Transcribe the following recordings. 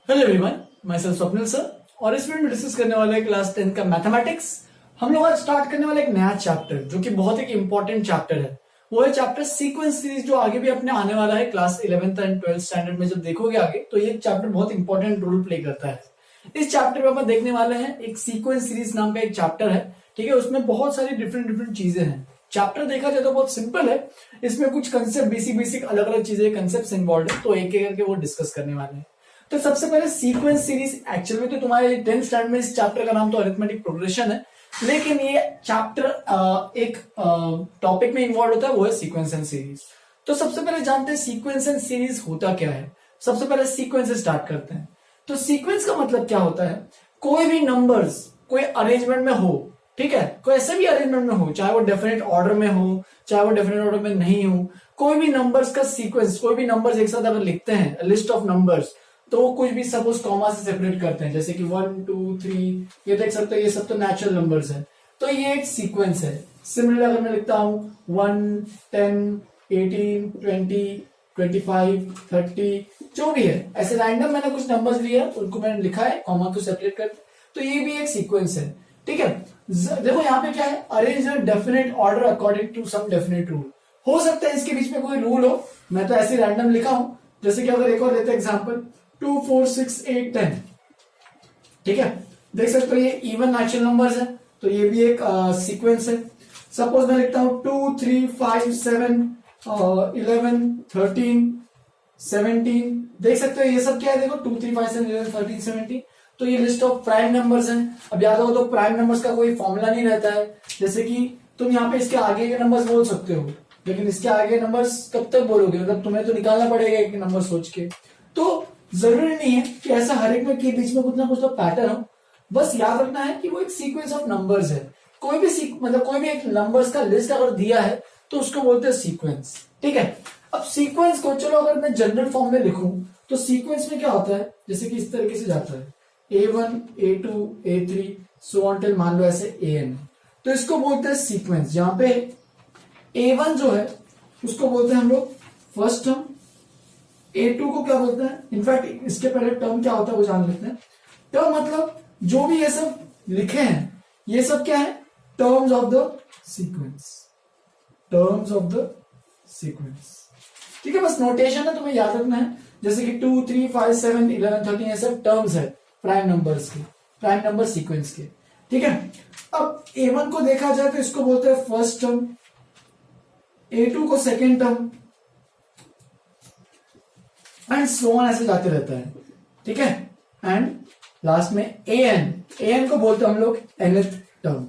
Hello everyone, मैं sir Swapnil sir और इस वीडियो में डिस्कस करने वाला है क्लास 10 का मैथमेटिक्स। हम लोग आज स्टार्ट करने वाले एक नया चैप्टर जो कि बहुत एक इंपॉर्टेंट चैप्टर है। वो है चैप्टर सीक्वेंस सीरीज, जो आगे भी अपने आने वाला है class 11th and 12th standard में। जब देखोगे आगे तो ये चैप्टर बहुत इंपॉर्टेंट रोल प्ले करता है। इस चैप्टर में अपन देखने वाले हैं एक सीक्वेंस सीरीज नाम का एक चैप्टर है, ठीक है। उसमें बहुत सारी डिफरेंट चीजें हैं। चैप्टर देखा जाए तो बहुत सिंपल है, इसमें कुछ कंसेप्ट बेसिक अलग अलग चीजें कंसेप्ट इन्वॉल्व है, तो एक एक करके वो डिस्कस करने वाले हैं। तो सबसे पहले सीक्वेंस सीरीज, एक्चुअली में तो तुम्हारे 10th स्टैंडर्ड में इस चैप्टर का नाम तो अरिथमेटिक प्रोग्रेशन है, लेकिन ये चैप्टर एक टॉपिक में इन्वॉल्व होता है, वो है सीक्वेंस एंड सीरीज। तो सबसे पहले जानते हैं सीक्वेंस एंड सीरीज होता क्या है। सबसे पहले सीक्वेंस से स्टार्ट करते हैं। तो सीक्वेंस का मतलब क्या होता है, कोई भी नंबर्स कोई अरेंजमेंट में हो, ठीक है, कोई ऐसे भी अरेंजमेंट में हो, चाहे वो डेफिनेट ऑर्डर में हो चाहे वो डेफिनेट ऑर्डर में नहीं हो, कोई भी नंबर्स का सीक्वेंस, कोई भी नंबर्स एक साथ अगर लिखते हैं लिस्ट ऑफ नंबर्स, तो कुछ भी सपोज कॉमा से सेपरेट करते हैं, जैसे कि 1 2 3, ये देख सकते हो, ये सब तो नेचुरल नंबर्स है, तो ये एक सीक्वेंस है। सिमिलरली अगर मैं लिखता हूं 1 10 18 20 25 30, जो भी है ऐसे रैंडम मैंने कुछ नंबर्स लिए उनको मैंने लिखा है कॉमा को सेपरेट कर, तो ये भी एक सीक्वेंस है, ठीक है। देखो यहाँ पे क्या है, arrange definite order according to some definite rule. हो सकता है इसके बीच में कोई रूल हो, मैं तो ऐसे रैंडम लिखा हूं। जैसे कि अगर एक और लेते एग्जांपल 2 4 6 8 10, ठीक है, देख सकते हो ये इवन नेचुरल नंबर्स है, तो ये भी एक सीक्वेंस है। सपोज मैं लिखता हूं 2 3 5 7 11 13 17, देख सकते हो ये सब क्या है, देखो 2 3 5 7 11 13 17, तो ये लिस्ट ऑफ प्राइम नंबर्स हैं। अब याद हो तो प्राइम नंबर्स का कोई फॉर्मूला नहीं रहता है, जैसे कि तुम यहाँ पे इसके आगे के नंबर्स बोल सकते हो, लेकिन इसके आगे नंबर्स कब तक बोलोगे, मतलब तुम्हें तो निकालना पड़ेगा एक नंबर सोच के। तो जरूरी नहीं है कि ऐसा हर एक में के बीच में कुछ ना कुछ तो पैटर्न हो, बस याद रखना है कि वो एक सीक्वेंस ऑफ नंबर्स है। कोई भी मतलब कोई भी एक नंबर्स का लिस्ट अगर दिया है तो उसको बोलते हैं सीक्वेंस, ठीक है। अब सीक्वेंस को चलो अगर मैं जनरल फॉर्म में लिखूं तो सीक्वेंस में क्या होता है, जैसे कि इस तरीके से जाता है A1 A2 A3 so on till मान लो ऐसे AN, तो इसको बोलते हैं सीक्वेंस। जहां पे A1 जो है उसको बोलते हैं हम लोग फर्स्ट टर्म, A2 को क्या बोलते हैं, इनफैक्ट इसके पहले टर्म क्या होता है वो जान लेते हैं। टर्म मतलब जो भी ये सब लिखे हैं ये सब क्या है, terms of the sequence, terms of the sequence, ठीक है। बस नोटेशन है, तुम्हें याद रखना है, जैसे कि 2 3 5 7 11 13 ये सब टर्म्स है प्राइम नंबर्स के, प्राइम नंबर सीक्वेंस के, ठीक है। अब A1 को देखा जाए तो इसको बोलते हैं फर्स्ट टर्म, A2 को second term, and so on ऐसे जाते रहता है, ठीक है। एंड लास्ट में AN को बोलते हैं हम लोग nth टर्म,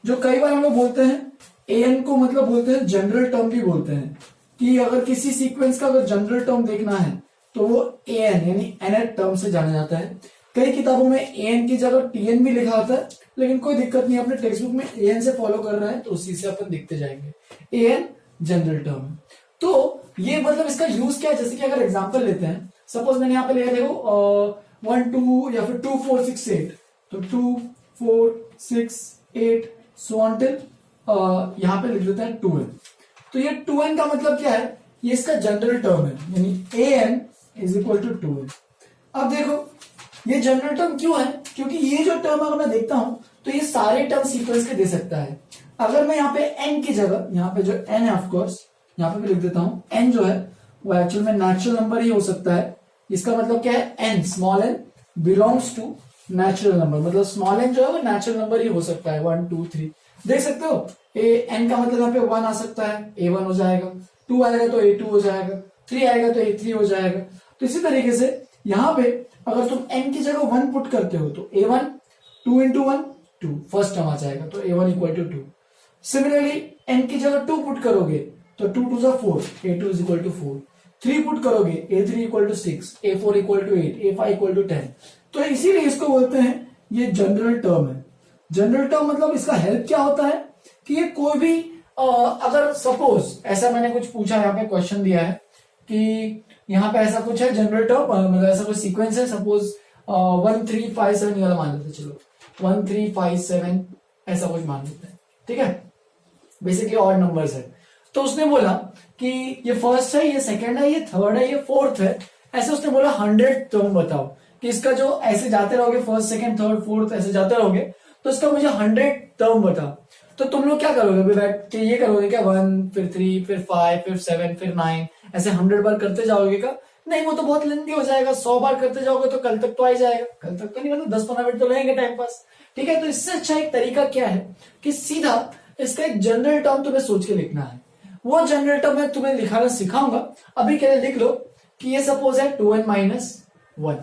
जो कई बार हम लोग बोलते हैं AN को मतलब बोलते हैं जनरल टर्म भी बोलते हैं, कि अगर किसी सीक्वेंस का अगर जनरल टर्म देखना है तो वो AN यानी nth टर्म से जाना जाता है। कई किताबों में AN की जगह TN भी लिखा होता है, लेकिन कोई दिक्कत नहीं, अपने टेक्स्ट बुक में AN से फॉलो कर रहा है तो उसी से अपन देखते जाएंगे। AN जनरल टर्म, तो ये मतलब इसका यूज क्या है, जैसे कि अगर एग्जांपल लेते हैं, सपोज मैंने यहाँ पे लिया देखो 1 2 या फिर 2 4 6 8, तो 2 4 6 8 सो ऑन टिल यहाँ पे लिख देते हैं 2n। तो ये 2n का मतलब क्या है, ये इसका जनरल टर्म है, यानी AN is equal to 2n। अब देखो ये जनरल टर्म क्यों है, क्योंकि ये जो टर्म अगर मैं देखता हूं तो ये सारे टर्म सीक्वेंस के दे सकता है। अगर मैं यहाँ पे n की जगह, यहाँ पे जो n है ऑफकोर्स यहाँ पे मैं लिख देता हूं, n जो है वो एक्चुअल में नेचुरल नंबर ही हो सकता है। इसका मतलब क्या है, n small n belongs to natural number, मतलब स्मॉल n जो है वो नेचुरल नंबर ही हो सकता है। 1 2 3 देख सकते हो, n का मतलब यहाँ पे 1 आ सकता है, A1 हो जाएगा, 2 आएगा तो A2 हो जाएगा, 3 आएगा तो A3 हो जाएगा। तो इसी तरीके से यहाँ पे अगर तुम n की जगह 1 पुट करते हो तो A1 2 इंटू 1 2 फर्स्ट टर्म आ जाएगा, तो A1 equal to 2। Similarly n की जगह 2 पुट करोगे तो 2 2 4, A2 is equal to 4। 3 put करोगे A3 equal to 6, A4 equal to 8, A5 equal to 10। तो इसीलिए इसको बोलते हैं ये जनरल टर्म है। जनरल टर्म मतलब इसका हेल्प क्या होता है कि ये कोई भी अगर सपोज ऐसा मैंने कुछ पूछा, यहाँ पे क्वेश्चन दिया है कि यहाँ पे ऐसा कुछ है जनरल टर्म, मतलब ऐसा कुछ सीक्वेंस है, सपोज 1 3 5 7 ये वाला मान लेते, चलो 1 3 5 7 ऐसा कुछ मान लेते हैं, ठीक है। बेसिकली ऑड नंबर्स है, तो उसने बोला कि ये फर्स्ट है, ये सेकंड है, ये थर्ड है, ये फोर्थ है, ऐसे उसने बोला 100 टर्म बताओ। कि इसका जो ऐसे जाते रहोगे फर्स्ट सेकंड थर्ड फोर्थ ऐसे जाते रहोगे तो इसका मुझे 100 टर्म बता, तो तुम लोग क्या करोगे अभी बैठ के, ये करोगे क्या 1 फिर 3 फिर 5 फिर 7 फिर 9 ऐसे 100 बार करते जाओगे क्या? नहीं, वो तो बहुत लेंथी हो जाएगा। 100 बार करते जाओगे तो कल तक तो आ ही जाएगा, कल तक तो नहीं, मतलब 10-15 मिनट तो लगेंगे टाइम पास। ठीक है, तो इससे अच्छा एक तरीका क्या है कि सीधा इसका एक जनरल टर्म तुम्हें सोच के लिखना है। वो जनरल टर्म मैं तुम्हें लिखाना सिखाऊंगा, अभी के लिए लिख लो कि ये सपोज है 2n-1।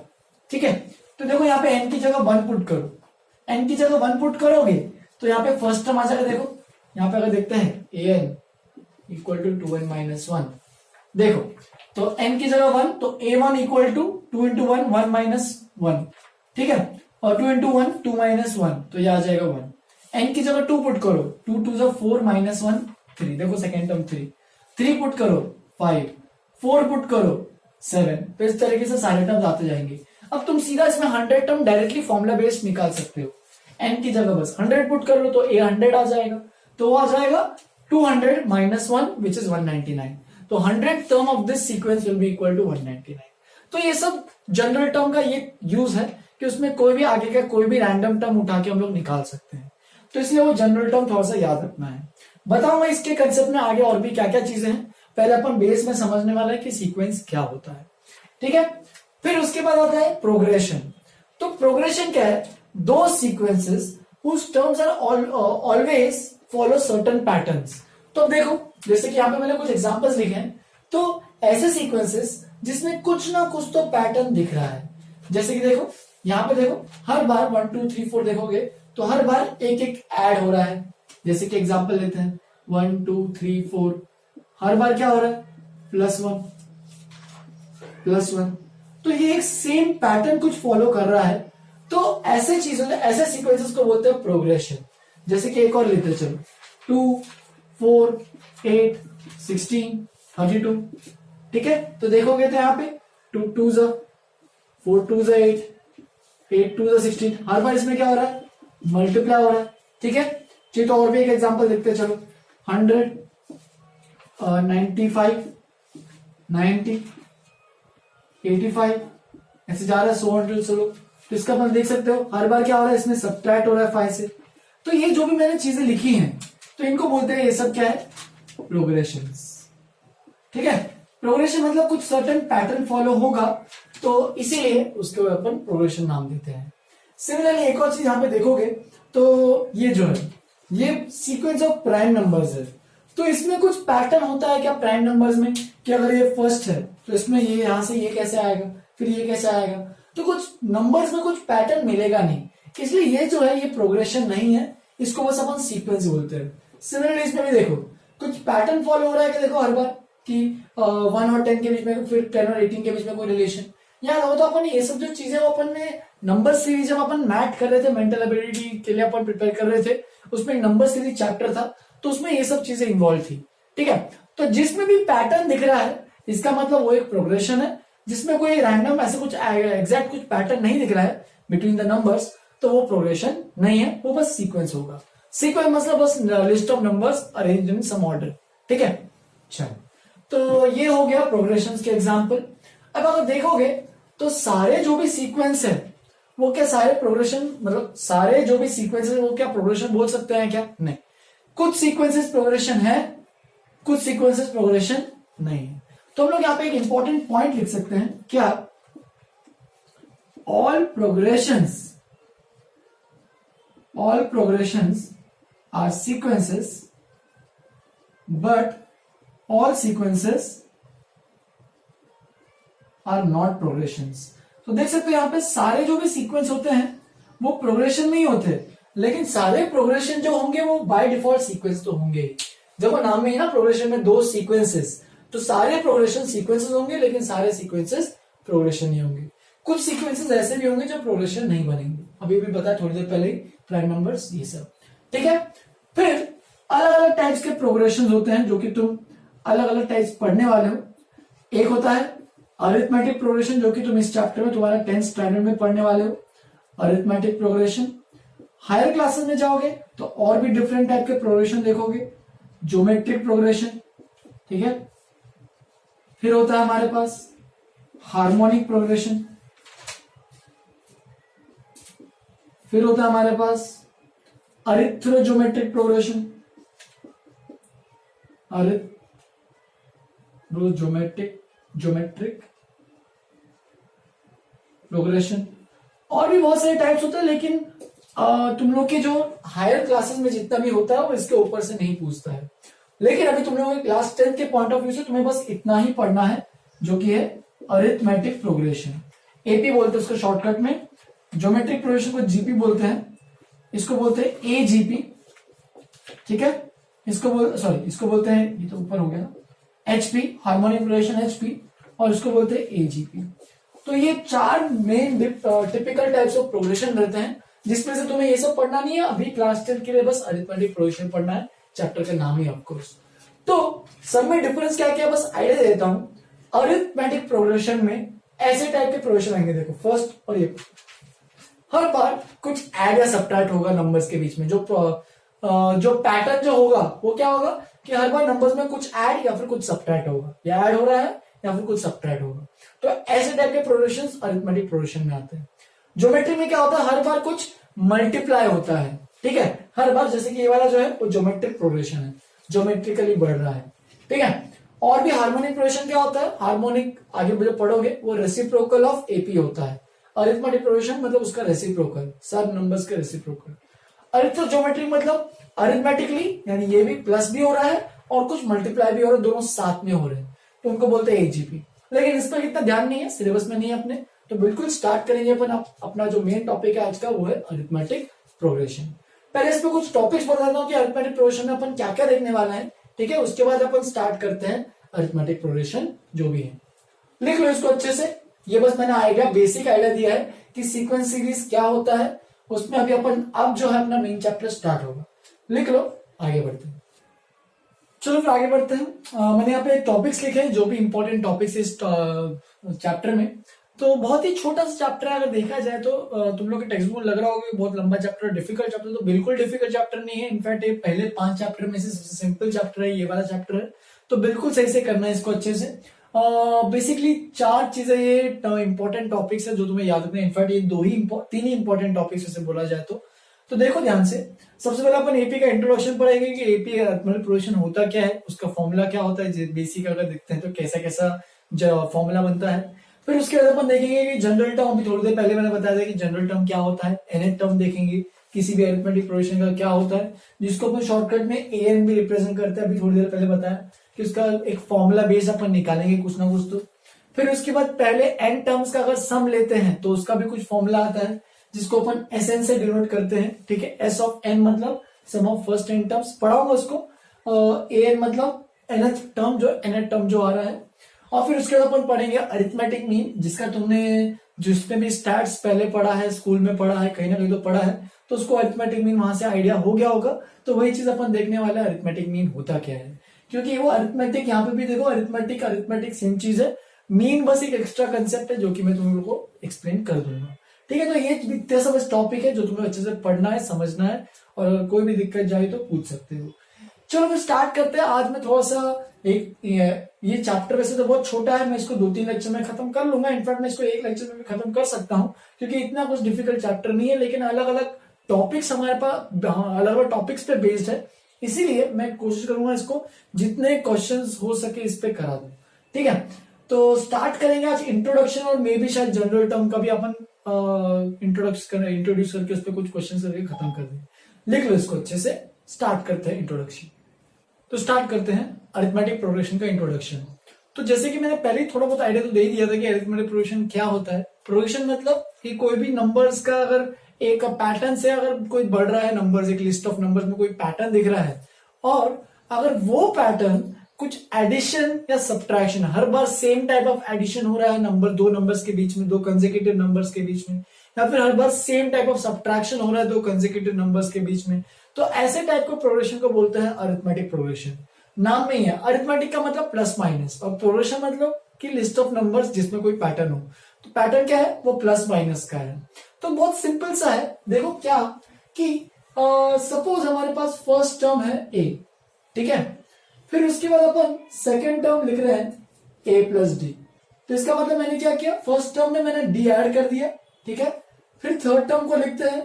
ठीक है, तो देखो यहाँ पे n की जगह 1 पुट करो, n की जगह 1 पुट करोगे तो यहाँ पे फर्स्ट टर्म आ जाएगा। देखो यहाँ पे अगर देखते हैं an इक्वल टू 2n-1, देखो तो n की जगह 1 तो a1 इक्वल टू 2 इंटू 1 1-1, ठीक है, और 2 इंटू 1 2-1 तो ये आ जाएगा 1। n की जगह 2 पुट करो, 2 2 जा 4-1 3, देखो सेकेंड टर्म 3 पुट करो 5, 4 पुट करो 7, तो इस तरीके से सारे टर्म आते जाएंगे। अब तुम सीधा इसमें 100 टर्म डायरेक्टली फॉर्मुला बेस्ड निकाल सकते हो। n की जगह बस 100 पुट कर लो तो a 100 आ जाएगा, तो वो आ जाएगा 200-1 विच इज 199। तो 100 term of this sequence will be equal to 199। तो ये सब जनरल टर्म का ये यूज है कि उसमें कोई भी आगे का कोई भी रैंडम टर्म उठा के हम लोग निकाल सकते हैं, तो इसलिए वो जनरल टर्म थोड़ा सा याद रखना है। बताऊंगा इसके कंसेप्ट में आगे और भी क्या क्या चीजें हैं, पहले अपन बेस में समझने वाला है कि सीक्वेंस क्या होता है। ठीक है, फिर उसके बाद आता है प्रोग्रेशन। तो प्रोग्रेशन क्या है? दो sequences whose terms are always follow certain patterns। तो अब देखो जैसे कि यहाँ पे मैंने कुछ एग्जांपल्स लिखे हैं, तो ऐसे सीक्वेंसेस जिसमें कुछ ना कुछ तो पैटर्न दिख रहा है। जैसे कि देखो यहाँ पे देखो हर बार 1 2 3 4 देखोगे तो हर बार एक एक ऐड हो रहा है। जैसे कि एग्जांपल लेते हैं 1 2 3 4, हर बार क्या हो रहा है? +1। तो ये एक सेम पैटर्न कुछ फॉलो कर रहा है, तो ऐसे चीजों ऐसे सीक्वेंसेस को बोलते हैं प्रोग्रेशन। जैसे कि एक और लेते चलो 2 4 8 16 32। ठीक है, तो देखोगे तो यहाँ पे 2 2 4 2 8 8 2 16, हर बार इसमें क्या हो रहा है? मल्टीप्लाई हो रहा है। ठीक है, चलिए तो और भी एक एग्जांपल देखते चलो 100 95 90 85 ऐसे जा रहा है 100 चलो, तो इसका अपन देख सकते हो हर बार क्या हो रहा है? इसमें सब्ट्रैक्ट हो रहा है 5 से। तो ये जो भी मैंने चीजें लिखी हैं तो इनको बोलते हैं, ये सब क्या है? प्रोग्रेशंस। ठीक है, प्रोग्रेशन मतलब कुछ सर्टेन पैटर्न फॉलो होगा, तो इसीलिए उसके अपन प्रोग्रेशन नाम देते हैं। सिमिलरली एक और चीज यहाँ पे देखोगे तो ये जो है ये सीक्वेंस ऑफ प्राइम नंबर्स है, तो इसमें कुछ पैटर्न होता है क्या प्राइम नंबर्स में कि अगर ये फर्स्ट है तो इसमें ये यहां से ये कैसे आएगा, फिर ये कैसे आएगा, तो कुछ नंबर्स में कुछ पैटर्न मिलेगा नहीं, इसलिए ये जो है ये प्रोग्रेशन नहीं है, इसको बस अपन सीक्वेंस बोलते हैं। सिमिलरली इसमें भी देखो कुछ पैटर्न फॉलो हो रहा है कि देखो हर बार कि 1 और 10 के बीच में, फिर 10 और 18 के बीच में कोई रिलेशन याद हो, तो अपन ये सब जो चीजें वो अपन ने नंबर सीरीज जब अपन मैथ कर रहे थे, मेंटल एबिलिटी के लिए अपन प्रिपेयर कर रहे थे, उसमें एक नंबर सीरीज चैप्टर था, तो उसमें ये सब चीजें इन्वॉल्व थी। ठीक है, तो जिसमें भी पैटर्न दिख रहा है इसका मतलब वो एक प्रोग्रेशन है, जिसमें कोई रैंडम ऐसे कुछ एग्जैक्ट कुछ पैटर्न नहीं दिख रहा है बिटवीन द नंबर्स, तो वो प्रोग्रेशन नहीं है, वो बस सीक्वेंस होगा। सीक्वेंस मतलब बस list of numbers arrange in some order. ठीक है, चलो तो ये हो गया प्रोग्रेशन के एग्जाम्पल। अब अगर देखोगे तो सारे जो भी सीक्वेंस है वो क्या सारे प्रोग्रेशन, मतलब सारे जो भी सीक्वेंसेस वो क्या प्रोग्रेशन बोल सकते हैं क्या? नहीं, कुछ सीक्वेंसेस प्रोग्रेशन है, कुछ सीक्वेंसेस प्रोग्रेशन नहीं है। तो हम लोग यहाँ पे एक इंपॉर्टेंट पॉइंट लिख सकते हैं क्या? All progressions are sequences but all sequences are not progressions. तो देख सकते हो यहाँ पे सारे जो भी सीक्वेंस होते हैं वो प्रोग्रेशन नहीं होते, लेकिन सारे प्रोग्रेशन जो होंगे वो बाय डिफॉल्ट सीक्वेंस तो होंगे ही। जब वो नाम में है ना प्रोग्रेशन में दो सीक्वेंसेस, तो सारे प्रोग्रेशन सीक्वेंसेस होंगे, लेकिन सारे सीक्वेंसेस प्रोग्रेशन नहीं होंगे। कुछ सीक्वेंसेस ऐसे भी होंगे जो प्रोग्रेशन नहीं बनेंगे, अभी भी बताया थोड़ी देर पहले ही, प्राइम नंबर्स ये सब। ठीक है, फिर अलग अलग टाइप्स के प्रोग्रेशन होते हैं जो कि तुम अलग अलग टाइप्स पढ़ने वाले हो। एक होता है अरिथमेटिक प्रोग्रेशन, जो कि तुम इस चैप्टर में तुम्हारा 10th स्टैंडर्ड में पढ़ने वाले हो, अरिथमेटिक प्रोग्रेशन। हायर क्लासेस में जाओगे तो और भी डिफरेंट टाइप के प्रोग्रेशन देखोगे, ज्योमेट्रिक प्रोग्रेशन। ठीक है, फिर होता है हमारे पास हार्मोनिक प्रोग्रेशन, फिर होता है हमारे पास अरिथ्रोजोमेट्रिक प्रोग्रेशन, ज्योमेट्रिक प्रोग्रेशन। और भी बहुत सारे टाइप्स होते हैं, लेकिन तुम लोग के जो हायर क्लासेस में जितना भी होता है वो इसके ऊपर से नहीं पूछता है। लेकिन अभी तुम लोगों के क्लास 10 के पॉइंट ऑफ व्यू से तुम्हें बस इतना ही पढ़ना है, जो कि है अरिथमेटिक प्रोग्रेशन। एपी बोलते हैं उसको शॉर्टकट में, ज्योमेट्रिक प्रोग्रेशन को जीपी बोलते हैं, इसको बोलते हैं एजीपी, ठीक है। इसको बोलते हैं, ये तो ऊपर हो गया, एचपी, हार्मोनिक प्रोग्रेशन एचपी, और इसको बोलते हैं एजीपी। तो ये 4 main typical types of progression रहते हैं, जिसमें से तुम्हें ये सब पढ़ना नहीं है। अभी क्लास 10 के लिए बस अरिथमेटिक प्रोग्रेशन पढ़ना है, चैप्टर का नाम ही ऑफकोर्स। तो सब में डिफरेंस क्या क्या बस आइडिया देता हूं। अरिथमेटिक प्रोग्रेशन में ऐसे टाइप के प्रोग्रेशन आएंगे, देखो फर्स्ट, और ये हर बार कुछ ऐड या सब्ट्रैक्ट होगा नंबर्स के बीच में। जो पैटर्न जो होगा वो क्या होगा कि हर बार नंबर्स में कुछ ऐड या फिर कुछ सब्ट्रैक्ट होगा, या ऐड हो रहा है या फिर कुछ सब्ट्रैक्ट होगा। तो ऐसे टाइप के प्रोग्रेशन अरिथमेटिक प्रोग्रेशन में आते हैं। ज्योमेट्री में क्या होता है, हर बार कुछ मल्टीप्लाई होता है, ठीक है। हर बार, जैसे कि ये वाला जो है वो ज्योमेट्रिक प्रोग्रेशन है, ज्योमेट्रिकली बढ़ रहा है, ठीक है। और भी हार्मोनिक प्रोग्रेशन क्या होता है, हार्मोनिक आगे जो पढ़ोगे वो रेसिप्रोकल ऑफ एपी होता है। अरिथमेटिक प्रोग्रेशन मतलब उसका रेसिप्रोकल, सब नंबर्स के रेसिप्रोकल। अरिथ्रोजोमेट्री मतलब अरिथमेटिकली, यानी ये भी प्लस भी हो रहा है और कुछ मल्टीप्लाई भी हो रहा है, दोनों साथ में हो रहे हैं, तो उनको बोलते हैं एजीपी। लेकिन इस पर इतना ध्यान नहीं है, सिलेबस में नहीं है अपने, तो बिल्कुल स्टार्ट करेंगे अपन। अपना जो मेन टॉपिक है आज का वो है अरिथमेटिक प्रोग्रेशन। पहले इस पे कुछ टॉपिक्स बताता हूँ कि अरिथमेटिक प्रोग्रेशन में अपन क्या क्या देखने वाला है, ठीक है। उसके बाद अपन स्टार्ट करते हैं अरिथमेटिक प्रोग्रेशन जो भी है। लिख लो इसको अच्छे से। ये बस मैंने आइडिया, बेसिक आइडिया दिया है कि सीक्वेंस सीरीज क्या होता है, उसमें अभी अपन अब जो है अपना मेन चैप्टर स्टार्ट होगा। लिख लो, आगे बढ़ते हैं। चलो फिर आगे बढ़ते हैं। मैंने यहाँ पे टॉपिक्स लिखे हैं जो भी इंपॉर्टेंट टॉपिक्स इस चैप्टर में। तो बहुत ही छोटा सा चैप्टर है, अगर देखा जाए तो तुम लोग के टेक्स्ट बुक लग रहा होगा बहुत लंबा चैप्टर, डिफिकल्ट चैप्टर, तो बिल्कुल डिफिकल्ट चैप्टर नहीं है। इनफैक्ट ये पहले 5 चैप्टर में से सबसे सिंपल चैप्टर है, ये वाला चैप्टर है। तो बिल्कुल सही से करना है इसको अच्छे से। बेसिकली 4 चीजें ये इंपॉर्टेंट टॉपिक्स है जो तुम्हें याद रखना है। इनफैक्ट ये 3 ही इंपॉर्टेंट टॉपिक्स जैसे बोला जाए तो देखो ध्यान से। सबसे पहले अपन एपी का इंट्रोडक्शन पढ़ेंगे कि एपी अरिथमेटिक प्रोग्रेशन होता क्या है, उसका फॉर्मूला क्या होता है। बेसिक अगर देखते हैं तो कैसा कैसा फॉर्मूला बनता है। फिर उसके बाद अपन देखेंगे कि जनरल टर्म, अभी थोड़ी देर पहले मैंने बताया था कि जनरल टर्म क्या होता है। nth टर्म देखेंगे किसी भी अरिथमेटिक प्रोग्रेशन का क्या होता है, जिसको अपन शॉर्टकट में an भी रिप्रेजेंट करते हैं। अभी थोड़ी देर पहले बताया कि उसका एक फॉर्मूला बेस अपन निकालेंगे कुछ ना कुछ। तो फिर उसके बाद पहले n टर्म्स का अगर सम लेते हैं तो उसका भी कुछ फॉर्मूला आता है, जिसको अपन Sn से डिनोट करते हैं, ठीक है। S ऑफ n मतलब सम ऑफ फर्स्ट n टर्म्स, पढ़ाऊंगा उसको। an मतलब nth टर्म जो आ रहा है। और फिर उसके बाद अपन पढ़ेंगे अरिथमेटिक मीन, जिसका तुमने जिसमें भी स्टैट्स पहले पढ़ा है, स्कूल में पढ़ा है, कहीं ना कहीं तो पढ़ा है, तो उसको अरिथमेटिक मीन वहां से आइडिया हो गया होगा। तो वही चीज अपन देखने वाले हैं, अरिथमेटिक मीन होता क्या है। क्योंकि वो अरिथमेटिक, यहाँ पे भी देखो अरिथमेटिक सेम चीज है, मीन बस एक एक्स्ट्रा कंसेप्ट है जो कि मैं तुम लोगों को एक्सप्लेन कर दूंगा, ठीक है। तो ये इतने सब टॉपिक है जो तुम्हें अच्छे से पढ़ना है, समझना है, और अगर कोई भी दिक्कत जाए तो पूछ सकते हो। चलो फिर स्टार्ट करते हैं। आज मैं थोड़ा सा ये चैप्टर वैसे तो बहुत छोटा है, मैं इसको 2-3 लेक्चर में खत्म कर लूंगा। इनफैक्ट मैं इसको 1 लेक्चर में भी खत्म कर सकता हूँ, क्योंकि इतना कुछ डिफिकल्ट चैप्टर नहीं है। लेकिन अलग अलग टॉपिक्स हमारे पास, अलग अलग टॉपिक्स पे बेस्ड है, इसीलिए मैं कोशिश करूंगा इसको जितने क्वेश्चंस हो सके इस पे करा दूं, ठीक है। तो स्टार्ट करेंगे आज इंट्रोडक्शन, और मे भी शायद जनरल टर्म का भी अपन इंट्रोड्यूस करके उस पर कुछ क्वेश्चन करके खत्म कर दें। लिख लो इसको अच्छे से। स्टार्ट करते हैं इंट्रोडक्शन। तो स्टार्ट करते हैं अरिथमेटिक प्रोग्रेशन का इंट्रोडक्शन। तो जैसे कि मैंने पहले थोड़ा बहुत आइडिया तो दे ही दिया था कि अरिथमेटिक प्रोग्रेशन क्या होता है। प्रोग्रेशन मतलब कि कोई भी नंबर्स का अगर एक पैटर्न से अगर कोई बढ़ रहा है नंबर्स, एक लिस्ट ऑफ नंबर्स में कोई पैटर्न दिख रहा है, और अगर वो पैटर्न कुछ एडिशन या सब्ट्रैक्शन, हर बार सेम टाइप ऑफ एडिशन हो रहा है दो नंबर्स के बीच में, 2 कंसेक्यूटिव नंबर्स के बीच में, या फिर हर बार सेम टाइप ऑफ सब्ट्रैक्शन हो रहा है 2 कंसेक्यूटिव नंबर्स के बीच में, तो ऐसे टाइप के प्रोग्रेशन को बोलते हैं अरिथमेटिक प्रोग्रेशन। नाम में ही है, अरिथमेटिक का मतलब प्लस माइनस, और प्रोग्रेशन मतलब कि लिस्ट ऑफ नंबर्स जिसमें कोई पैटर्न हो। तो पैटर्न क्या है, वो प्लस माइनस का है। तो बहुत सिंपल सा है। देखो क्या कि सपोज हमारे पास फर्स्ट टर्म है a, ठीक है। फिर उसके बाद अपन सेकेंड टर्म लिख रहे हैं a प्लस डी। तो इसका मतलब मैंने क्या किया, फर्स्ट टर्म में मैंने d ऐड कर दिया, ठीक है। फिर थर्ड टर्म को लिखते हैं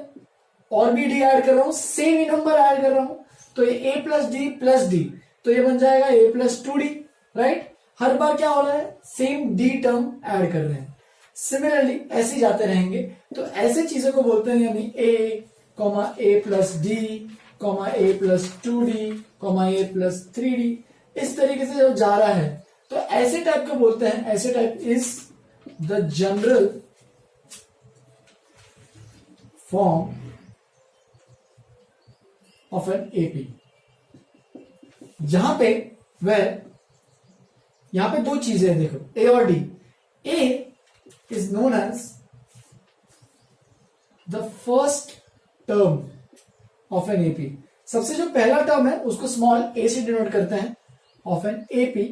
और भी डी ऐड कर रहा हूं, सेम ही नंबर ऐड कर रहा हूं, तो ये a प्लस डी, तो ये बन जाएगा a प्लस 2d, राइट। हर बार क्या हो रहा है, सेम डी टर्म ऐड कर रहे हैं। सिमिलरली ऐसे जाते रहेंगे, तो ऐसे चीजों को बोलते हैं, यानी a plus D, a plus 2d, a plus 3d, इस तरीके से जब जा रहा है तो ऐसे टाइप को बोलते हैं, ऐसे type is the general form of an AP. जहां पे यहां पे दो चीजें हैं, देखो ए और d. A is known as the first term of an AP. सबसे जो पहला टर्म है उसको स्मॉल ए से डिनोट करते हैं, ऑफ एन एपी।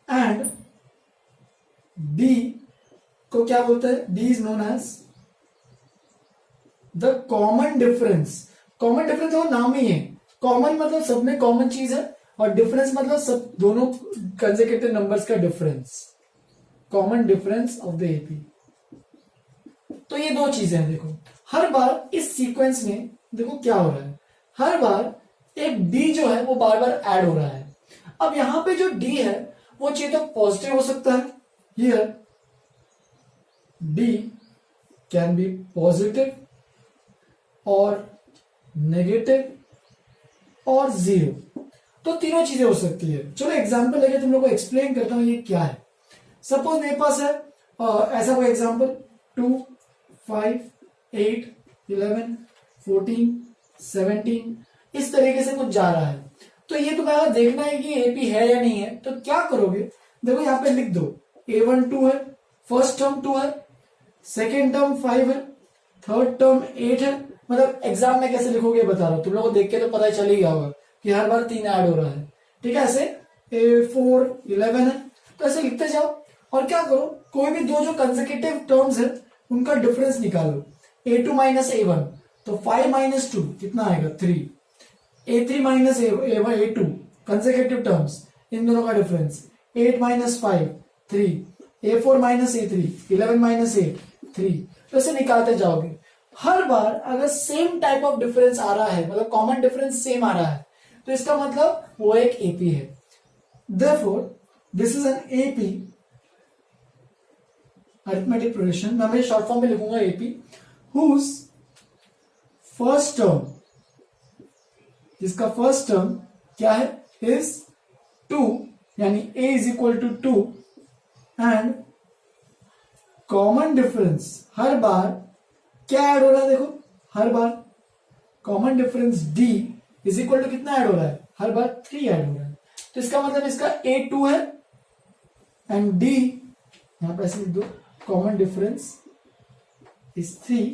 एंड डी को क्या बोलते हैं, d is known as the common difference. Common difference वो नाम ही है, कॉमन मतलब सब में कॉमन चीज है, और डिफरेंस मतलब सब दोनों कंसेक्यूटिव नंबर्स का difference, common difference of the AP. तो ये दो चीजें हैं। देखो हर बार इस सीक्वेंस में देखो क्या हो रहा है, हर बार एक डी जो है वो बार बार ऐड हो रहा है। अब यहां पे जो डी है वो चाहिए तो पॉजिटिव हो सकता है, here D can be positive और नेगेटिव और जीरो, तो तीनों चीजें हो सकती है। चलो एग्जांपल लेके तुम लोग को एक्सप्लेन करता हूं ये क्या है। सपोज मेरे पास है ऐसा कोई एग्जांपल 2, 5, 8, 11, 14, 17, इस तरीके से कुछ जा रहा है। तो ये तुम्हें अगर देखना है कि एपी है या नहीं है, तो क्या करोगे, देखो यहां पे लिख दो a1 2 है, फर्स्ट टर्म 2 है, सेकेंड टर्म 5 है, थर्ड टर्म 8 है। मतलब एग्जाम में कैसे लिखोगे बता रहा हूं, तुम लोगों को देख के तो पता ही चल ही गया होगा कि हर बार 3 ऐड हो रहा है, ठीक है। ऐसे a4 11 है, तो ऐसे लिखते जाओ। और क्या करो, कोई भी दो जो कंसेक्यूटिव टर्म्स है उनका डिफरेंस निकालो, a2 माइनस a1, तो 5 माइनस 2 कितना आएगा 3, a3 minus a2 consecutive terms, इन दोनों का difference 8 minus 5 3, a4 minus a3 11 minus 8 3, तो ऐसे निकालते जाओगे। हर बार अगर सेम टाइप ऑफ डिफरेंस आ रहा है, मतलब कॉमन डिफरेंस सेम आ रहा है, तो इसका मतलब वो एक एपी है। Therefore this is an AP, arithmetic progression, मैं मेरे शॉर्ट फॉर्म में लिखूंगा एपी, हुज फर्स्ट टर्म, जिसका फर्स्ट टर्म क्या है, इज 2, यानी a is equal to 2, and common difference हर बार क्या ऐड हो रहा है, देखो हर बार common difference d is equal to कितना ऐड हो रहा है, हर बार 3 ऐड हो रहा है। तो इसका मतलब इसका a2 है एंड d, यहां पर ऐसे लिख दो, कॉमन डिफरेंस इज 3,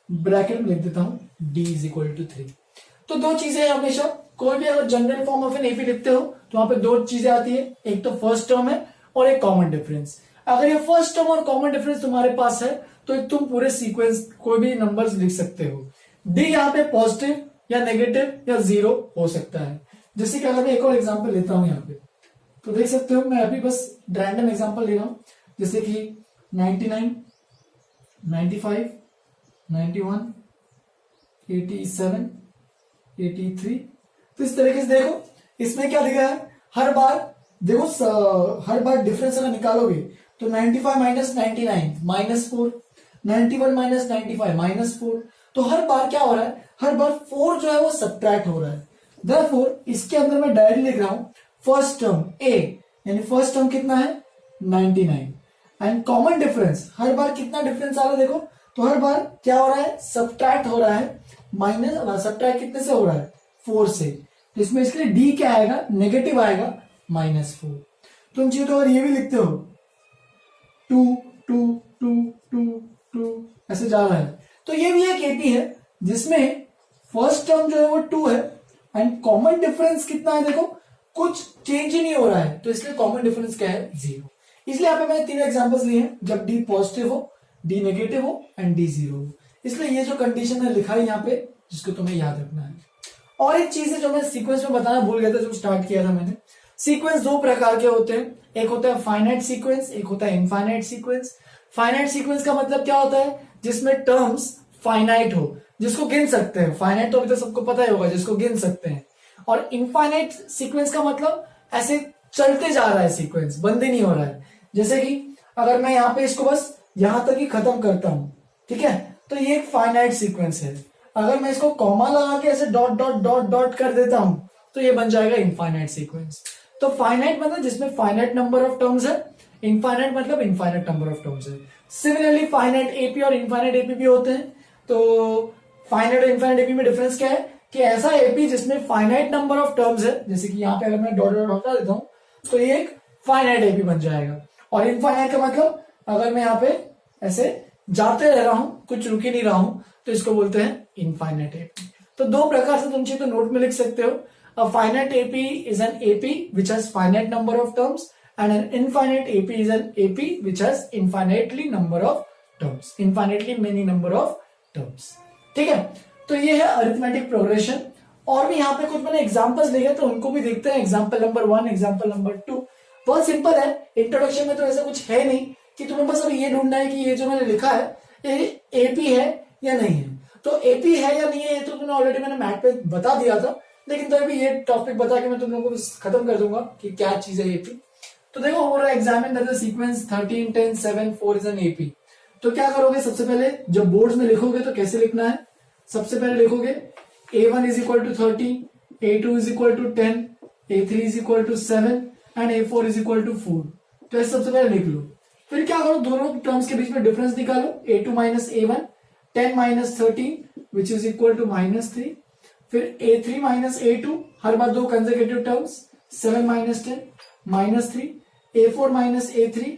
ब्रैकेट में लिख देता हूं d इज इक्वल टू 3। तो दो चीजें हैं हमेशा, कोई भी अगर general form of an AP लिखते हो तो वहां पे दो चीजें आती है, एक तो फर्स्ट टर्म है और एक कॉमन डिफरेंस। अगर ये फर्स्ट टर्म और कॉमन डिफरेंस तुम्हारे पास है तो तुम पूरे सीक्वेंस कोई भी नंबर्स लिख सकते हो। डी यहाँ पे पॉजिटिव या नेगेटिव या जीरो हो सकता है। जैसे कि अगर मैं एक और एग्जांपल लेता हूं यहाँ पे, तो देख सकते हो मैं अभी बस रैंडम एग्जांपल ले रहा हूं, जैसे कि 99, 95, 91, 87, 83। तो इस तरीके से देखो इसमें क्या लिखा है, हर बार देखो हर बार डिफरेंस अगर निकालोगे तो 95 माइनस 99 माइनस 4, 91 माइनस 95 माइनस 4। तो हर बार क्या हो रहा है, हर बार 4 जो है वो सब्ट्रैक्ट हो रहा है। देयरफॉर इसके अंदर मैं डायरेक्टली लिख रहा हूं फर्स्ट टर्म a, यानी फर्स्ट टर्म कितना है 99, एंड कॉमन डिफरेंस हर बार कितना डिफरेंस आ रहा है, देखो तो हर बार क्या हो रहा है, सब्ट्रैक्ट हो रहा है, माइनस सब्ट्रैक्ट कितने से हो रहा है 4 से। तो इसमें इसके लिए डी क्या आएगा, नेगेटिव आएगा -4। तुम चाहिए तो अगर ये भी लिखते हो 2 2 2 2 2 ऐसे जा रहा है, तो ये भी एक एपी है जिसमें फर्स्ट टर्म जो है वो 2 है एंड कॉमन डिफरेंस कितना है, देखो कुछ चेंज ही नहीं हो रहा है, तो इसलिए कॉमन डिफरेंस क्या है 0। इसलिए यहाँ पे मैंने 3 एग्जांपल्स लिए हैं, जब डी पॉजिटिव हो, डी नेगेटिव हो एंड डी 0 हो। इसलिए ये जो कंडीशन है लिखा है यहाँ पे, जिसको तुम्हें याद रखना है। और एक चीज है जो मैं सीक्वेंस में बताना भूल गया था जब स्टार्ट किया था मैंने। सीक्वेंस दो प्रकार के होते हैं, एक होता है फाइनाइट सीक्वेंस, एक होता है इनफाइनाइट सीक्वेंस। फाइनाइट सीक्वेंस का मतलब क्या होता है, जिसमें टर्म्स फाइनाइट हो, जिसको गिन सकते हैं। फाइनाइट तो अभी तो सबको पता ही होगा, जिसको गिन सकते हैं। और इनफाइनाइट सीक्वेंस का मतलब ऐसे चलते जा रहा है सीक्वेंस, बंद ही नहीं हो रहा है। जैसे कि अगर मैं यहाँ पे इसको बस यहां तक ही खत्म करता हूं, ठीक है, तो ये एक फाइनाइट सीक्वेंस है। अगर मैं इसको कॉमा लगा के ऐसे डॉट डॉट डॉट डॉट कर देता हूं तो ये बन जाएगा इनफाइनाइट सीक्वेंस। तो फाइनाइट मतलब जिसमें फाइनाइट नंबर ऑफ टर्म्स है, इनफाइनाइट मतलब इनफाइनाइट नंबर ऑफ टर्म्स है। सिमिलरली फाइनाइट एपी और इनफाइनाइट एपी भी होते हैं। तो फाइनाइट और इनफाइनाइट एपी में डिफरेंस क्या है कि ऐसा एपी जिसमें फाइनाइट नंबर ऑफ टर्म्स है, जैसे कि यहाँ पे अगर मैं डॉट डॉट हटा देता हूं तो ये एक फाइनाइट एपी बन जाएगा। और इनफाइनाइट का मतलब अगर मैं यहाँ पे ऐसे जाते रह रहा हूं, कुछ रुक ही नहीं रहा हूं, तो इसको बोलते हैं इनफाइनाइट एपी। तो दो प्रकार से तुम चाहिए तो नोट में लिख सकते हो। A finite AP is an AP which has finite number of terms, and an infinite AP is an AP which has infinitely number of terms, infinitely many number of terms। ठीक है, तो ये है arithmetic progression. और भी यहाँ पे कुछ मैंने एग्जांपल्स लिखे तो उनको भी देखते हैं। एग्जांपल नंबर 1, एग्जांपल नंबर 2 बहुत सिंपल है। इंट्रोडक्शन में तो ऐसा कुछ है नहीं कि तुम्हें बस अब ये ढूंढना है कि ये जो मैंने लिखा है ये एपी है या नहीं है। तो एपी है या नहीं है ये तो तुमने ऑलरेडी मैंने मैथ पे बता दिया था, लेकिन तो अभी ये टॉपिक बता के मैं तुम लोगों को खत्म कर दूंगा कि क्या चीज है एपी। तो देखो हो रहा है examine the sequence 13 10 7 4 is an AP. तो क्या करोगे, सबसे पहले जब बोर्ड्स में लिखोगे तो कैसे लिखना है, सबसे पहले लिखोगे a1 is equal to 30, a2 is equal to 10, a3 is equal to 7 and a4 is equal to 4। तो ऐसे सबसे पहले लिख लो। फिर क्या करो, दोनों टर्म्स के बीच में डिफरेंस निकालो, a2 minus a1, 10 minus 13 which is equal to -3। फिर a3 माइनस a2, हर बार दो consecutive terms, 7 minus 10 -3, a4 minus a3,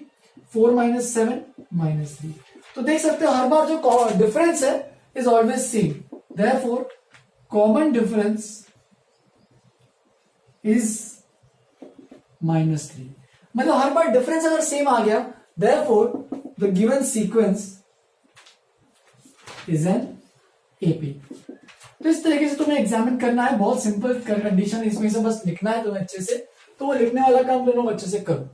4 minus 7 -3। तो देख सकते हो हर बार जो डिफरेंस है is always same, therefore common difference is -3। मतलब हर बार डिफरेंस अगर सेम आ गया, therefore the given sequence is an AP. तो इस तरीके से तुम्हें एग्जामिन करना है, बहुत सिंपल कंडीशन, इसमें से बस लिखना है तुम्हें अच्छे से। तो वो लिखने वाला काम तुम लोग अच्छे से करो।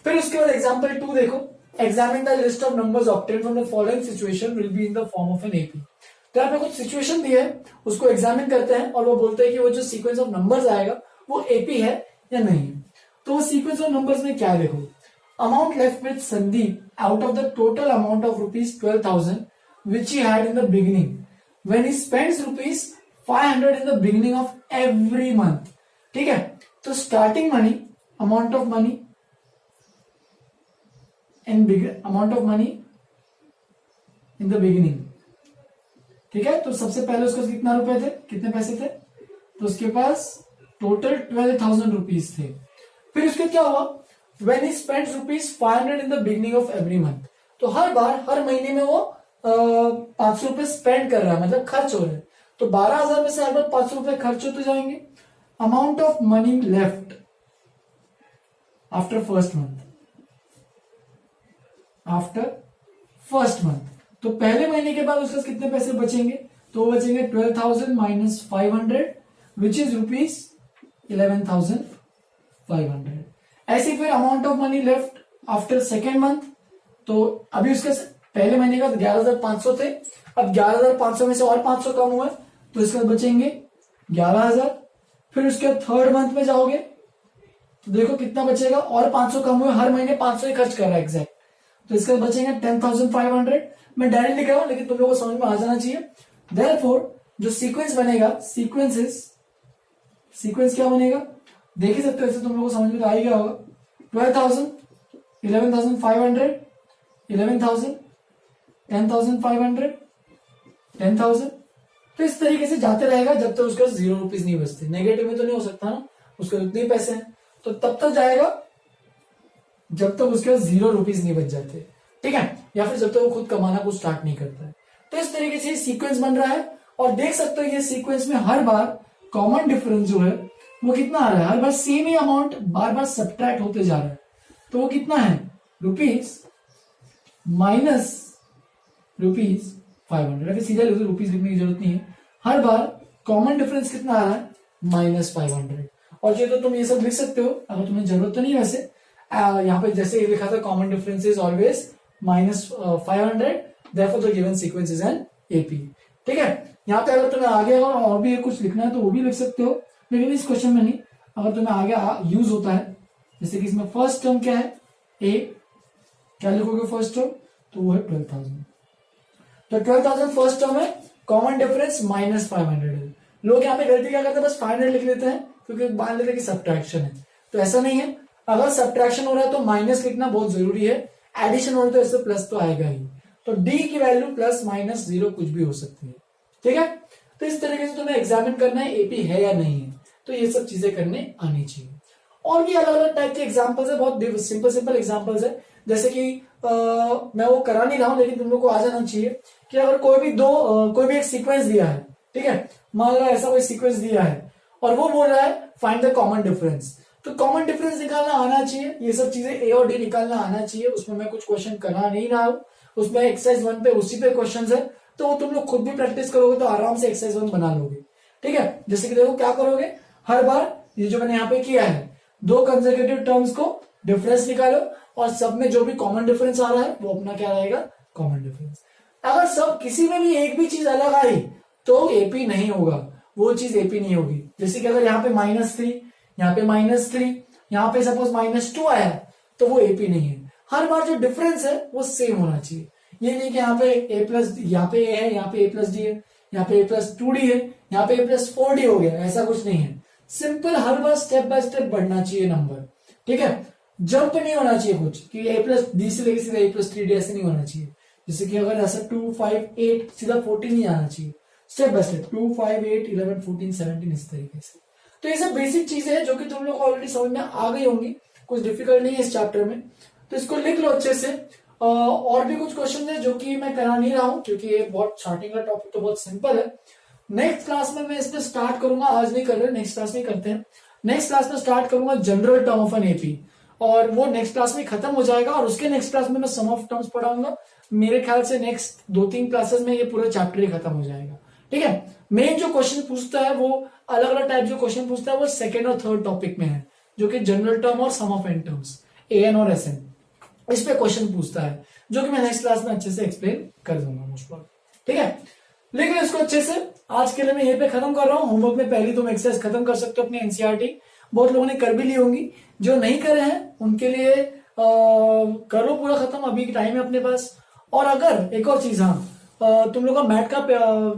फिर उसके बाद एग्जांपल 2 देखो, examine the list of numbers obtained from the following situation will be in the form of an AP. तो यहाँ पे कुछ सिचुएशन दी है, उसको एग्जामिन करते हैं और वो बोलते हैं कि वो जो सीक्वेंस ऑफ नंबर्स आएगा वो एपी है या नहीं है। तो वो सीक्वेंस ऑफ नंबर्स में क्या देखो, amount left with Sandeep out of the total amount of ₹12,000 which he had in the beginning when he spends ₹500 in the beginning of every month। ठीक है, तो starting money, amount of money in the beginning. ठीक है, तो सबसे पहले उसके पास कितना रुपए थे, कितने पैसे थे, तो उसके पास टोटल 12,000 रुपीज थे। फिर उसके क्या हुआ, when he spends ₹500 in the beginning of every month, तो हर बार हर महीने में वो 500 रुपए स्पेंड कर रहा है, मतलब खर्च हो रहे हैं। तो 12,000 में से हर बार 500 रुपए खर्च होते जाएंगे। Amount of money left after first month, तो पहले महीने के बाद उसके कितने पैसे बचेंगे, तो वो बचेंगे 12,000 माइनस 500 विच इज ₹11,500। ऐसे फिर amount of money left after second month, तो अभी उसके पहले महीने का 11,500 थे, अब 11,500 में से और 500 कम हुए तो इसके बाद बचेंगे 11,000। फिर उसके थर्ड मंथ में जाओगे तो देखो कितना बचेगा, और 500 कम हुए, हर महीने 500 ही खर्च कर रहा है एग्जैक्ट, तो इसके बाद बचेंगे 10,500। मैं डायरेक्ट लिख रहा हूं लेकिन तुम लोगों को समझ में आ जाना चाहिए। देयरफॉर जो सीक्वेंस बनेगा, सीक्वेंस क्या बनेगा देख ही सकते हो, ऐसे तुम लोगों को समझ में तो आ ही गया होगा। 12,000, 11,500, 11,000, 10,500, 10,000। तो इस तरीके से जाते रहेगा जब तक उसके पास ₹0 नहीं बचते। नेगेटिव में तो नहीं हो सकता ना, उसके उतने ही पैसे हैं, तो तब तक जाएगा जब तक उसके पास ₹0 नहीं बच जाते। ठीक है, या फिर जब तक वो खुद कमाना कुछ स्टार्ट नहीं करता है। तो इस तरीके से सीक्वेंस बन रहा है, और देख सकते हो ये सीक्वेंस में हर बार कॉमन डिफरेंस जो है वो कितना आ रहा है, हर बार सेम ही अमाउंट बार बार सब्ट्रैक्ट होते जा रहा है। तो वो कितना है, रुपीज माइनस ₹500। अभी सीधा रुपीज लिखने की जरूरत नहीं है, हर बार कॉमन डिफरेंस कितना आ रहा है, -500। और ये तो तुम ये सब लिख सकते हो, अगर तुम्हें जरूरत तो नहीं है वैसे। यहाँ पे जैसे ये लिखा था, common difference is always -500, therefore the given sequence is an AP. ठीक है, यहाँ पे अगर तुम्हें आगे अगर और भी कुछ लिखना है तो वो भी लिख सकते हो, लेकिन इस क्वेश्चन में नहीं। अगर तुम्हें आगे यूज होता है, जैसे कि इसमें फर्स्ट टर्म क्या है, ए, क्या लिखोगे फर्स्ट टर्म, तो वो है 12,000। तो 12,000 फर्स्ट टर्म है, कॉमन डिफरेंस -500 है। लोग यहाँ पे गलती क्या करते हैं, बस 500 लिख लेते हैं क्योंकि मान लेते हैं कि सब्ट्रैक्शन है। तो ऐसा नहीं है, अगर सब्ट्रैक्शन हो रहा है तो माइनस लिखना बहुत जरूरी है, एडिशन हो रहा है तो इससे प्लस तो आएगा ही। तो डी की वैल्यू +-0 कुछ भी हो सकती है। ठीक है, तो इस तरीके से तुम्हें एग्जामिन करना है एपी है या नहीं है, तो ये सब चीजें करने आनी चाहिए। और भी अलग अलग टाइप के एग्जाम्पल्स है, बहुत सिंपल एग्जाम्पल्स है। जैसे कि मैं वो करा नहीं रहा हूं, लेकिन तुम लोग को आ जाना चाहिए कि अगर कोई भी एक सीक्वेंस दिया है, ठीक है, मान लो ऐसा कोई सीक्वेंस दिया है और वो बोल रहा है फाइंड द कॉमन डिफरेंस, तो कॉमन डिफरेंस निकालना आना चाहिए। ये सब चीजें ए और डी निकालना आना चाहिए। उसमें मैं कुछ क्वेश्चन करा नहीं रहा हूं, उसमें एक्सरसाइज 1 पे उसी पे क्वेश्चन है, तो वो तुम लोग खुद भी प्रैक्टिस करोगे तो आराम से एक्सरसाइज 1 बना लोगे। ठीक है, जैसे कि देखो क्या करोगे, हर बार ये जो मैंने यहाँ पे किया है, 2 कंसेक्यूटिव टर्म्स को डिफरेंस निकालो और सब में जो भी कॉमन डिफरेंस आ रहा है वो अपना क्या रहेगा, कॉमन डिफरेंस। अगर सब किसी में भी एक भी चीज अलग आई तो एपी नहीं होगा, वो चीज एपी नहीं होगी। जैसे कि अगर यहाँ पे -3, यहाँ पे -3, यहाँ पे सपोज -2 आया तो वो एपी नहीं है। हर बार जो डिफरेंस है वो सेम होना चाहिए। ये नहीं कि यहाँ पे a प्लस, यहाँ पे a है, यहाँ पे a+d है, यहाँ पे a+2d है, यहाँ पे a+4d हो गया, ऐसा कुछ नहीं है। Simple her bar step by step बढ़ना चाहिए नंबर। ठीक है, जंप नहीं होना चाहिए कुछ कि a+d से लेके सीधा a+3d, ऐसे नहीं होना चाहिए। जैसे कि अगर ऐसा 2, 5, 8 सीधा 14 नहीं आना चाहिए, स्टेप बाय स्टेप 2, 5, 8, 11, 14, 17 इस तरीके से। तो ये सब बेसिक चीजें हैं जो कि तुम लोग को ऑलरेडी समझ में आ गई होंगी, कुछ डिफिकल्ट नहीं है इस चैप्टर में, तो इसको लिख लो अच्छे से। और भी कुछ क्वेश्चन है जो कि मैं करा नहीं रहा हूं क्योंकि ये बहुत स्टार्टिंग का टॉपिक तो बहुत सिंपल है। नेक्स्ट क्लास में मैं इसमें स्टार्ट करूंगा, आज नहीं कर रहे, नेक्स्ट क्लास में करते हैं। नेक्स्ट क्लास में स्टार्ट करूंगा general term of an AP, और वो नेक्स्ट क्लास में खत्म हो जाएगा, और उसके नेक्स्ट क्लास में मैं सम ऑफ टर्म्स पढ़ाऊंगा। मेरे ख्याल से नेक्स्ट 2-3 क्लासेस में ये पूरा चैप्टर ही खत्म हो जाएगा। ठीक है, मेन जो क्वेश्चन पूछता है वो अलग अलग टाइप जो क्वेश्चन पूछता है वो सेकेंड और थर्ड टॉपिक में है, जो कि जनरल टर्म और सम ऑफ एन टर्म्स, एएन और एसएन, इस पे क्वेश्चन पूछता है, जो कि मैं नेक्स्ट क्लास में अच्छे से एक्सप्लेन कर दूंगा मोस्ट प्रॉब्ली। ठीक है, लिख लो इसको अच्छे से। आज के लिए मैं यहीं पे खत्म कर रहा हूँ। होमवर्क में पहली तुम एक्सरसाइज खत्म कर सकते हो अपनी एनसीईआरटी, बहुत लोगों ने कर भी ली होंगी, जो नहीं करे हैं उनके लिए करो पूरा खत्म, अभी टाइम है अपने पास। और अगर एक और चीज, हाँ, तुम लोग का मैथ का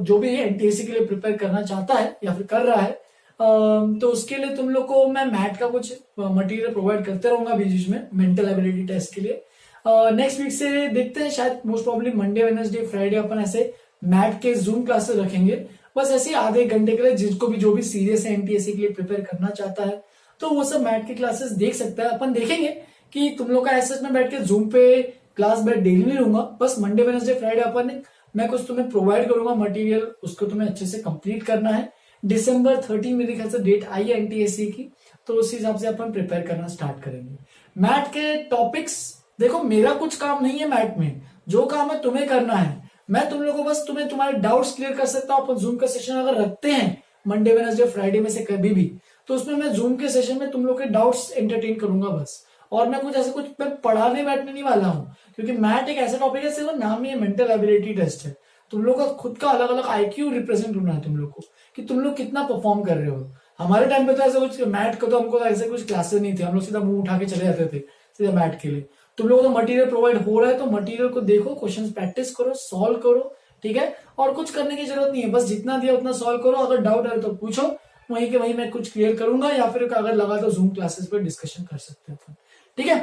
जो भी एनटीएससी के लिए प्रिपेयर करना चाहता है या फिर कर रहा है, तो उसके लिए तुम लोग को मैं मैथ का कुछ मटेरियल प्रोवाइड करते रहूंगा बीच बीच में, मेंटल एबिलिटी टेस्ट के लिए। नेक्स्ट वीक से देखते हैं, शायद most probably Monday, Wednesday, Friday अपन ऐसे मैथ के जूम क्लासेस रखेंगे, बस ऐसे आधे घंटे के लिए। जिसको भी जो भी सीरियस है एनटीएससी के लिए प्रिपेयर करना चाहता है तो वो सब मैथ के क्लासेस देख सकता है। अपन देखेंगे कि तुम लोग का ऐसे में बैठ के जूम पे क्लास बैठ डेली नहीं लूंगा, बस मंडे, वेडनेसडे, फ्राइडे अपन मैं कुछ तुम्हें प्रोवाइड करूंगा मटेरियल, उसको तुम्हें अच्छे से कंप्लीट करना है। December 13 मेरे ख्याल से डेट आई है एनटीएससी की, तो उस हिसाब से अपन प्रिपेयर करना स्टार्ट करेंगे। मैथ के टॉपिक्स देखो, मेरा कुछ काम नहीं है मैथ में, जो काम है तुम्हें करना है। मैं तुम लोगों को बस तुम्हारे डाउट्स क्लियर कर सकता हूं। अपन जूम का सेशन अगर रखते हैं मंडे, वेडनेसडे, फ्राइडे में से कभी भी, तो उसमें मैं जूम के सेशन में तुम लोग के डाउट्स एंटरटेन करूंगा बस। और मैं मैं पढ़ाने बैठने नहीं वाला हूँ, क्योंकि मैथ एक ऐसा टॉपिक है, सिर्फ नाम ही मेंटल एबिलिटी टेस्ट है। तुम लोग का खुद का अलग अलग आईक्यू रिप्रेजेंट होना है तुम लोग को, कि तुम लोग कितना परफॉर्म कर रहे हो। हमारे टाइम पे तो ऐसा कुछ मैथ का तो हमको ऐसे कुछ क्लासेस नहीं थे, हम लोग सीधा मुंह उठा के चले जाते थे सीधा मैथ के लिए। तुम लोगों को तो मटेरियल प्रोवाइड हो रहा है, तो मटेरियल को देखो, क्वेश्चन प्रैक्टिस करो, सॉल्व करो। ठीक है, और कुछ करने की जरूरत नहीं है, बस जितना दिया उतना सॉल्व करो। अगर डाउट है तो पूछो, वहीं के वहीं मैं कुछ क्लियर करूंगा, या फिर अगर लगा तो जूम क्लासेस पर डिस्कशन कर सकते हैं। ठीक है,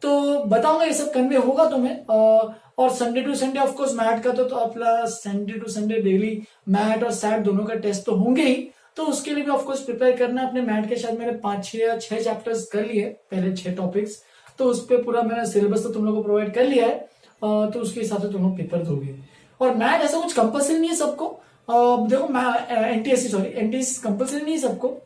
तो बताऊंगा ये सब कन्वे होगा तुम्हें। और Sunday to Sunday of course math का तो अपना Sunday to Sunday daily math और सैट दोनों का टेस्ट तो होंगे ही, तो उसके लिए भी ऑफकोर्स प्रिपेयर करना है। अपने मैथ के शायद मैंने 5-6 या 6 चैप्टर्स कर लिए, पहले 6 टॉपिक्स, तो उस पर पूरा मैंने सिलेबस तो तुम लोग को प्रोवाइड कर लिया है, तो उसके हिसाब से तुम लोग पेपर दोगे। और मैथ ऐसा कुछ कंपल्सरी नहीं है सबको, देखो एनटीएससी कंपल्सरी नहीं है सबको,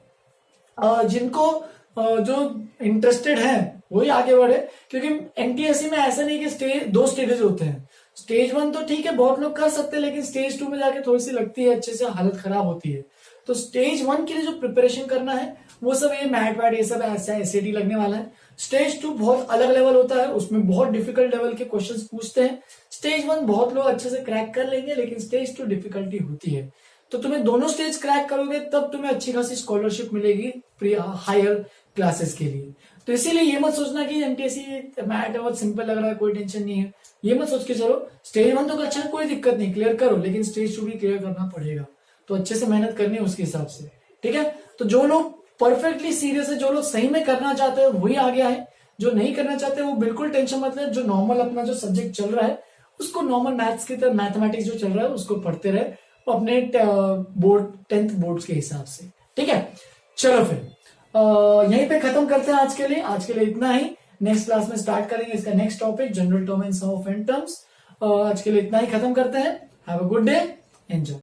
जिनको जो इंटरेस्टेड है वही आगे बढ़े। क्योंकि एनटीएससी में ऐसा नहीं कि 2 स्टेजेस होते हैं। स्टेज 1 तो ठीक है, बहुत लोग कर सकते हैं, लेकिन स्टेज 2 में जाके थोड़ी सी लगती है, अच्छे से हालत खराब होती है। तो स्टेज 1 के लिए जो प्रिपरेशन करना है वो सब ये मैथ वैट ये सब ऐसा एसएटी लगने वाला है, स्टेज 2 बहुत अलग लेवल होता है, उसमें बहुत डिफिकल्ट लेवल के क्वेश्चंस पूछते हैं। स्टेज 1 बहुत लोग अच्छे से क्रैक कर लेंगे, लेकिन स्टेज 2 डिफिकल्टी होती है। तो तुम्हें दोनों स्टेज क्रैक करोगे तब तुम्हें अच्छी खासी स्कॉलरशिप मिलेगी हायर क्लासेस के लिए। तो इसीलिए ये मत सोचना कि एमटीएससी मैथ बहुत सिंपल लग रहा है, कोई टेंशन नहीं है, ये मत सोच के चलो। स्टेज 1 तो अच्छा, कोई दिक्कत नहीं, क्लियर करो, लेकिन स्टेज 2 भी क्लियर करना पड़ेगा। तो अच्छे से मेहनत करनी है उसके हिसाब से, ठीक है। तो जो लोग परफेक्टली सीरियस है, जो लोग सही में करना चाहते हैं वही आ गया है, जो नहीं करना चाहते वो बिल्कुल टेंशन मत ले। जो नॉर्मल अपना जो सब्जेक्ट चल रहा है उसको नॉर्मल मैथ्स की तरह, मैथमेटिक्स जो चल रहा है उसको पढ़ते रहे अपने बोर्ड 10th बोर्ड्स के हिसाब से, ठीक है। चलो फिर यहीं पे खत्म करते हैं आज के लिए। आज के लिए इतना ही, नेक्स्ट क्लास में स्टार्ट करेंगे इसका next topic, general term and sum of and terms. आज के लिए इतना ही खत्म करते हैं। Have a good day, enjoy.